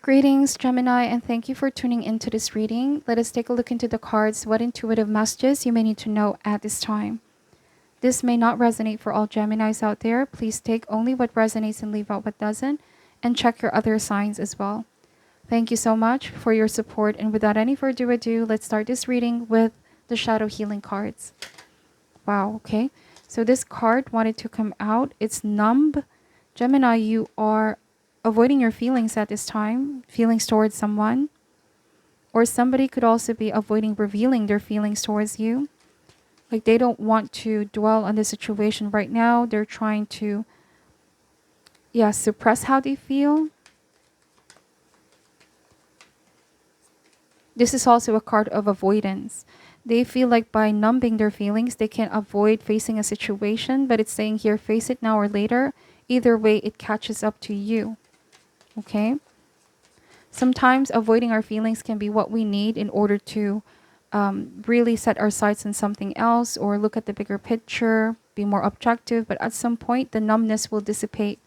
Greetings, Gemini, and thank you for tuning into this reading. Let us take a look into the cards. What intuitive messages you may need to know at this time. This may not resonate for all Geminis out there. Please take only what resonates and leave out what doesn't, and check your other signs as well. Thank you so much for your support, and without any further ado, let's start this reading with the Shadow Healing cards. Wow, okay. So this card wanted to come out. It's numb. Gemini, you are avoiding your feelings at this time, feelings towards someone. Or somebody could also be avoiding revealing their feelings towards you. Like they don't want to dwell on the situation right now. They're trying to, suppress how they feel. This is also a card of avoidance. They feel like by numbing their feelings, they can avoid facing a situation, but it's saying here, face it now or later. Either way, it catches up to you. Okay? Sometimes avoiding our feelings can be what we need in order to really set our sights on something else or look at the bigger picture, be more objective. But at some point, the numbness will dissipate.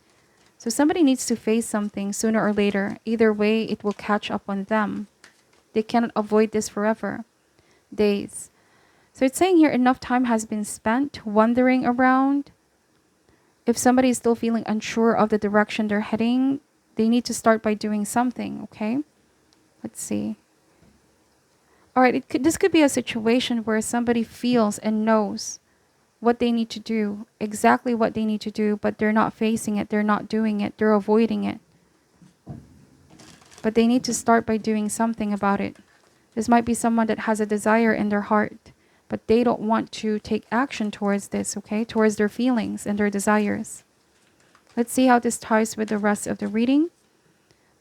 So somebody needs to face something sooner or later. Either way, it will catch up on them. They cannot avoid this forever. Days. So it's saying here enough time has been spent wandering around. If somebody is still feeling unsure of the direction they're heading, they need to start by doing something, okay? Let's see. All right, this could be a situation where somebody feels and knows what they need to do, exactly what they need to do, but they're not facing it, they're not doing it, they're avoiding it. But they need to start by doing something about it. This might be someone that has a desire in their heart, but they don't want to take action towards this, okay? Towards their feelings and their desires. Let's see how this ties with the rest of the reading.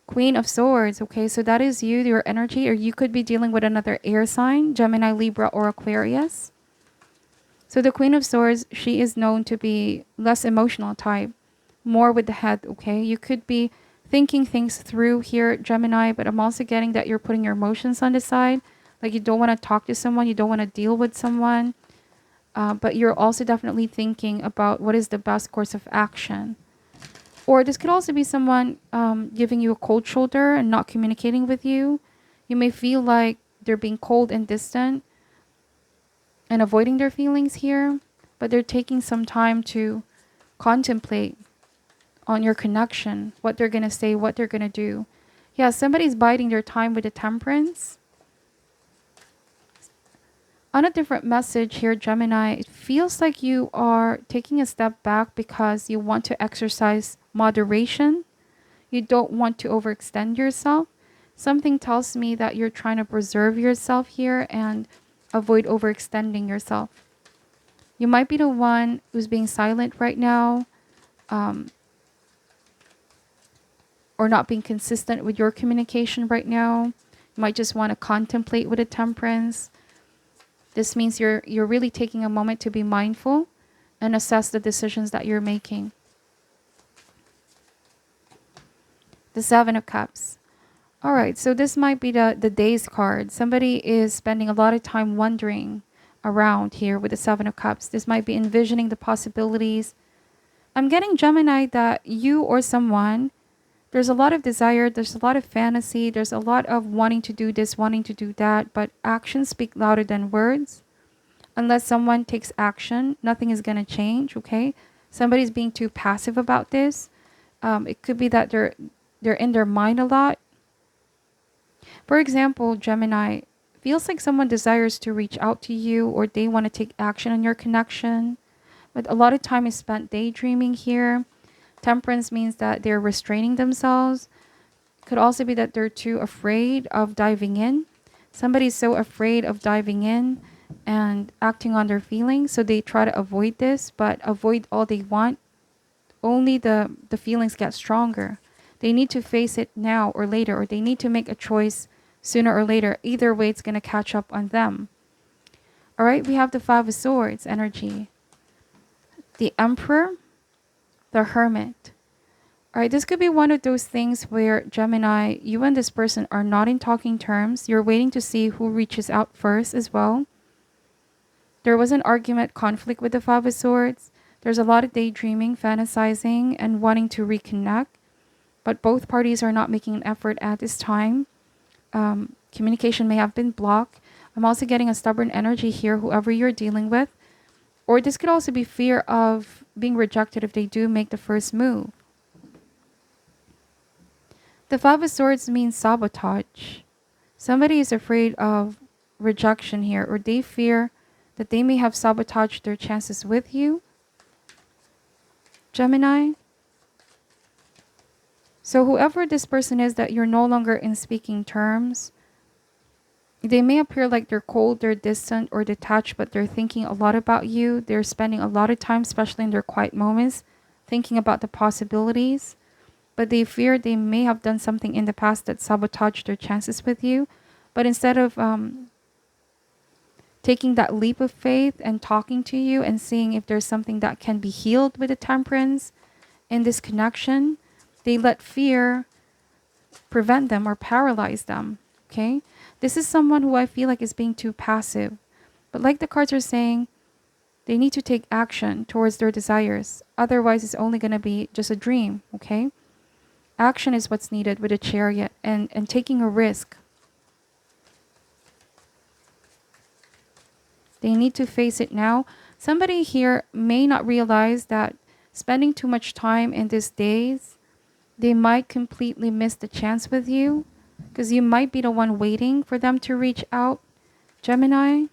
Queen of Swords, okay? So that is you, your energy, or you could be dealing with another air sign, Gemini, Libra, or Aquarius. So the Queen of Swords, she is known to be less emotional type, more with the head, okay? You could be thinking things through here, Gemini, but I'm also getting that you're putting your emotions on the side. Like you don't want to talk to someone, you don't want to deal with someone, but you're also definitely thinking about what is the best course of action. Or this could also be someone giving you a cold shoulder and not communicating with you. You may feel like they're being cold and distant and avoiding their feelings here, but they're taking some time to contemplate on your connection, what they're going to say, what they're going to do. Yeah, somebody's biding their time with the Temperance. On a different message here, Gemini, it feels like you are taking a step back because you want to exercise moderation. You don't want to overextend yourself. Something tells me that you're trying to preserve yourself here and avoid overextending yourself. You might be the one who's being silent right now, or not being consistent with your communication right now. You might just want to contemplate with a Temperance. This means you're really taking a moment to be mindful and assess the decisions that you're making. The Seven of Cups. All right, so this might be the Days card. Somebody is spending a lot of time wandering around here with the Seven of Cups. This might be envisioning the possibilities. I'm getting, Gemini, that you or someone, there's a lot of desire, there's a lot of fantasy, there's a lot of wanting to do this, wanting to do that, but actions speak louder than words. Unless someone takes action, nothing is going to change, okay? Somebody's being too passive about this. It could be that they're in their mind a lot. For example, Gemini, feels like someone desires to reach out to you or they want to take action on your connection. But a lot of time is spent daydreaming here. Temperance means that they're restraining themselves. Could also be that they're too afraid of diving in. Somebody's so afraid of diving in and acting on their feelings, so they try to avoid this, but avoid all they want. Only the feelings get stronger. They need to face it now or later, or they need to make a choice sooner or later. Either way, it's going to catch up on them. All right, we have the Five of Swords energy. The Emperor, the Hermit. All right, this could be one of those things where, Gemini, you and this person are not in talking terms. You're waiting to see who reaches out first as well. There was an argument, conflict with the Five of Swords. There's a lot of daydreaming, fantasizing, and wanting to reconnect. but both parties are not making an effort at this time. Communication may have been blocked. I'm also getting a stubborn energy here, whoever you're dealing with. Or this could also be fear of being rejected if they do make the first move. The Five of Swords means sabotage. Somebody is afraid of rejection here, or they fear that they may have sabotaged their chances with you, Gemini. So whoever this person is that you're no longer in speaking terms, they may appear like they're cold, they're distant, or detached, but they're thinking a lot about you. They're spending a lot of time, especially in their quiet moments, thinking about the possibilities. But they fear they may have done something in the past that sabotaged their chances with you. But instead of taking that leap of faith and talking to you and seeing if there's something that can be healed with the temperance in this connection, they let fear prevent them or paralyze them. Okay? This is someone who I feel like is being too passive. But like the cards are saying, they need to take action towards their desires. Otherwise, it's only going to be just a dream. Okay? Action is what's needed with a Chariot and taking a risk. They need to face it now. Somebody here may not realize that spending too much time in these days, they might completely miss the chance with you because you might be the one waiting for them to reach out, Gemini.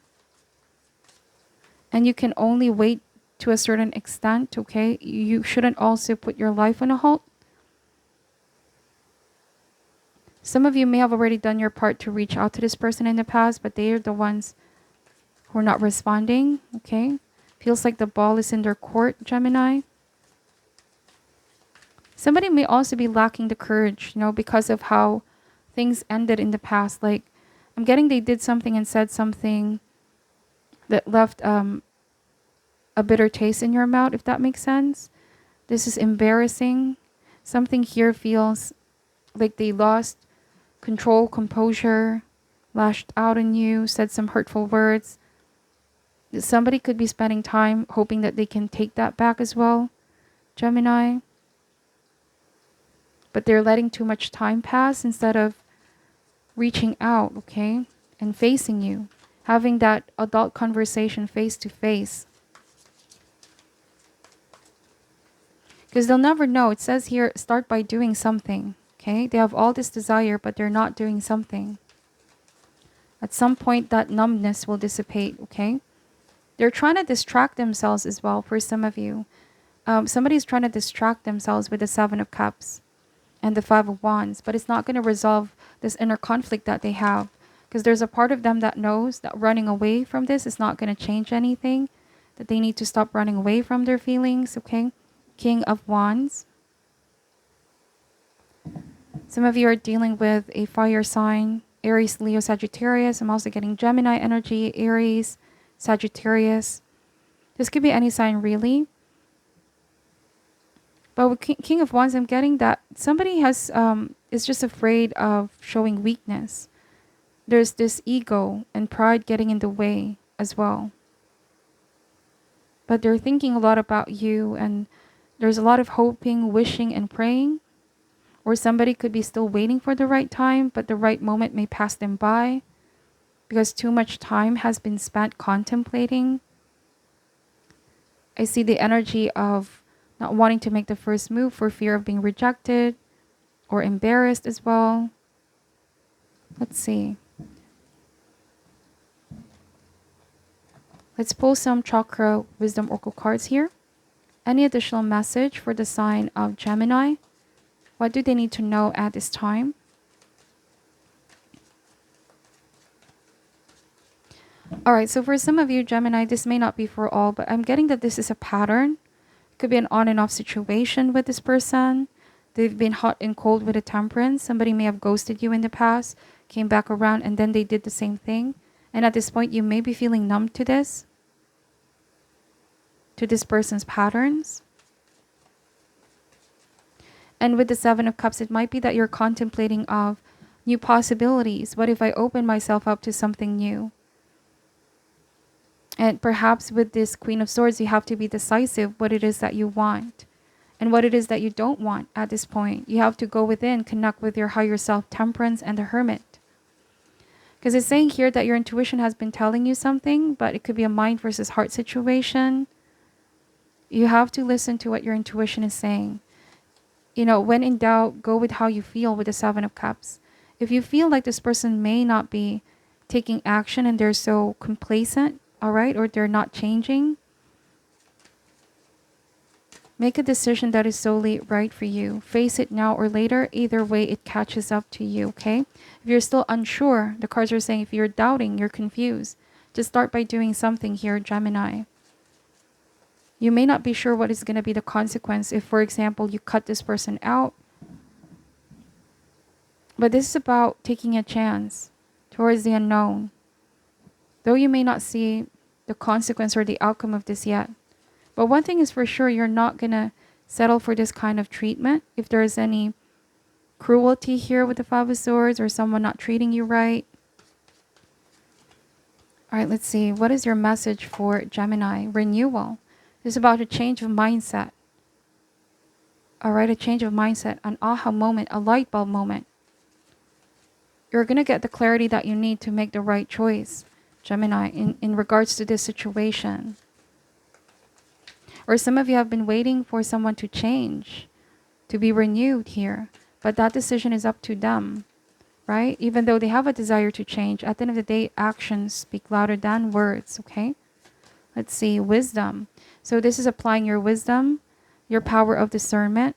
And you can only wait to a certain extent, okay? You shouldn't also put your life on a halt. Some of you may have already done your part to reach out to this person in the past, but they are the ones who are not responding, okay? Feels like the ball is in their court, Gemini. Somebody may also be lacking the courage, because of how things ended in the past. Like, I'm getting they did something and said something that left a bitter taste in your mouth, if that makes sense. This is embarrassing. Something here feels like they lost control, composure, lashed out on you, said some hurtful words. Somebody could be spending time hoping that they can take that back as well, Gemini. But they're letting too much time pass instead of reaching out, okay? And facing you. Having that adult conversation face to face. Because they'll never know. It says here, start by doing something, okay? They have all this desire, but they're not doing something. At some point, that numbness will dissipate, okay? They're trying to distract themselves as well for some of you. Somebody's trying to distract themselves with the Seven of Cups and the Five of Wands, but it's not going to resolve this inner conflict that they have, because there's a part of them that knows that running away from this is not going to change anything, that they need to stop running away from their feelings, okay? King of Wands. Some of you are dealing with a fire sign, Aries, Leo, Sagittarius. I'm also getting Gemini energy, Aries, Sagittarius. This could be any sign really. But with King of Wands, I'm getting that somebody is just afraid of showing weakness. There's this ego and pride getting in the way as well. But they're thinking a lot about you, and there's a lot of hoping, wishing, and praying. Or somebody could be still waiting for the right time, but the right moment may pass them by because too much time has been spent contemplating. I see the energy of not wanting to make the first move for fear of being rejected or embarrassed as well. Let's see. Let's pull some chakra wisdom oracle cards here. Any additional message for the sign of Gemini? What do they need to know at this time? Alright, so for some of you, Gemini, this may not be for all, but I'm getting that this is a pattern. It could be an on and off situation with this person. They've been hot and cold with a temperance. Somebody may have ghosted you in the past, came back around, and then they did the same thing. And at this point, you may be feeling numb to this person's patterns. And with the Seven of Cups, it might be that you're contemplating of new possibilities. What if I open myself up to something new? And perhaps with this Queen of Swords, you have to be decisive what it is that you want. and what it is that you don't want at this point. You have to go within, connect with your higher self, Temperance and the Hermit. Because it's saying here that your intuition has been telling you something, but it could be a mind versus heart situation. You have to listen to what your intuition is saying. You know, when in doubt, go with how you feel with the Seven of Cups. If you feel like this person may not be taking action and they're so complacent, all right, or they're not changing, make a decision that is solely right for you. Face it now or later. Either way, it catches up to you, okay? If you're still unsure, the cards are saying if you're doubting, you're confused, just start by doing something here, Gemini. You may not be sure what is going to be the consequence if, for example, you cut this person out. But this is about taking a chance towards the unknown. Though you may not see the consequence or the outcome of this yet. But one thing is for sure, you're not going to settle for this kind of treatment. If there is any cruelty here with the Five of Swords or someone not treating you right. All right, let's see. What is your message for Gemini? Renewal. This is about a change of mindset. All right, a change of mindset, an aha moment, a light bulb moment. You're going to get the clarity that you need to make the right choice, Gemini, in regards to this situation. Or some of you have been waiting for someone to change, to be renewed here. But that decision is up to them, right? Even though they have a desire to change, at the end of the day, actions speak louder than words, okay? Let's see, wisdom. So this is applying your wisdom, your power of discernment.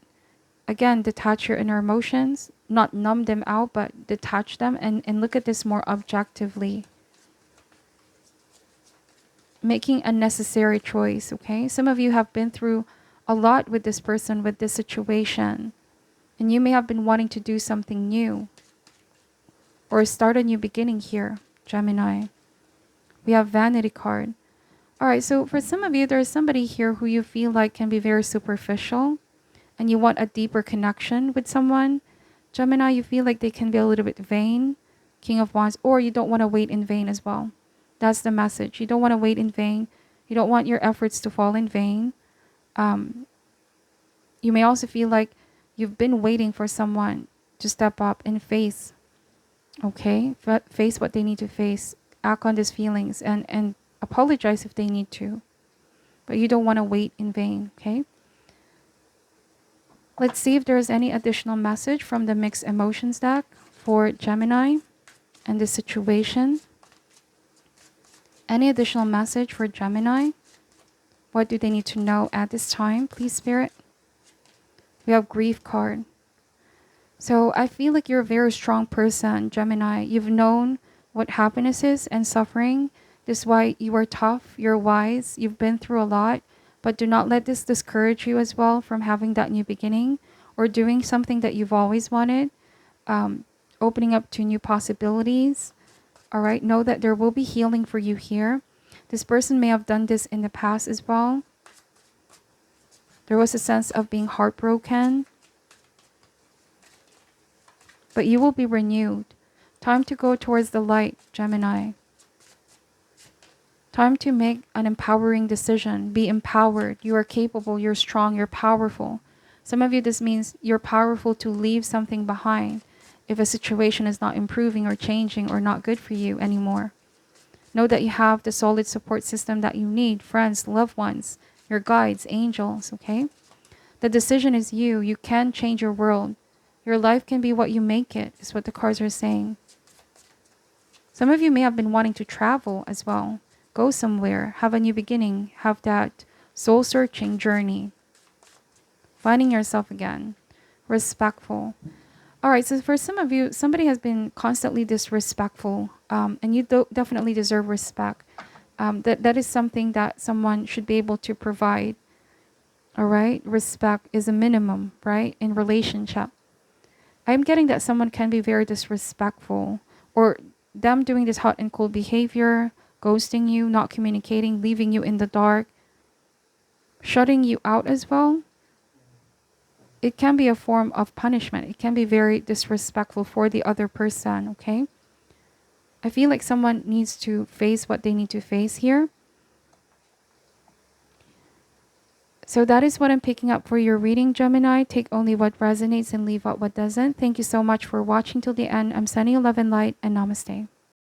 Again, detach your inner emotions, not numb them out, but detach them and look at this more objectively. Making a necessary choice, okay? Some of you have been through a lot with this person, with this situation. And you may have been wanting to do something new. Or start a new beginning here, Gemini. We have Vanity card. Alright, so for some of you, there's somebody here who you feel like can be very superficial. And you want a deeper connection with someone. Gemini, you feel like they can be a little bit vain. King of Wands. Or you don't want to wait in vain as well. That's the message. You don't want to wait in vain. You don't want your efforts to fall in vain. You may also feel like you've been waiting for someone to step up and face, okay? Face what they need to face. Act on these feelings and apologize if they need to. But you don't want to wait in vain, okay? Let's see if there's any additional message from the Mixed Emotions deck for Gemini and this situation. Any additional message for Gemini? What do they need to know at this time, please, Spirit? We have Grief card. So I feel like you're a very strong person, Gemini. You've known what happiness is and suffering. This is why you are tough, you're wise, you've been through a lot. But do not let this discourage you as well from having that new beginning or doing something that you've always wanted. Opening up to new possibilities. All right, know that there will be healing for you here. This person may have done this in the past as well. There was a sense of being heartbroken. But you will be renewed. Time to go towards the light, Gemini. Time to make an empowering decision. Be empowered. You are capable, you're strong, you're powerful. Some of you, this means you're powerful to leave something behind if a situation is not improving or changing or not good for you anymore. Know that you have the solid support system that you need, friends, loved ones, your guides, angels, okay? The decision is you. You can change your world. Your life can be what you make it, is what the cards are saying. Some of you may have been wanting to travel as well. Go somewhere, have a new beginning, have that soul-searching journey. Finding yourself again. Respectful. All right, so for some of you, somebody has been constantly disrespectful, and you definitely deserve respect. That is something that someone should be able to provide. All right, respect is a minimum, right, in relationship. I'm getting that someone can be very disrespectful, or them doing this hot and cold behavior, ghosting you, not communicating, leaving you in the dark, shutting you out as well. It can be a form of punishment. It can be very disrespectful for the other person, okay? I feel like someone needs to face what they need to face here. So that is what I'm picking up for your reading, Gemini. Take only what resonates and leave out what doesn't. Thank you so much for watching till the end. I'm sending you love and light, and namaste.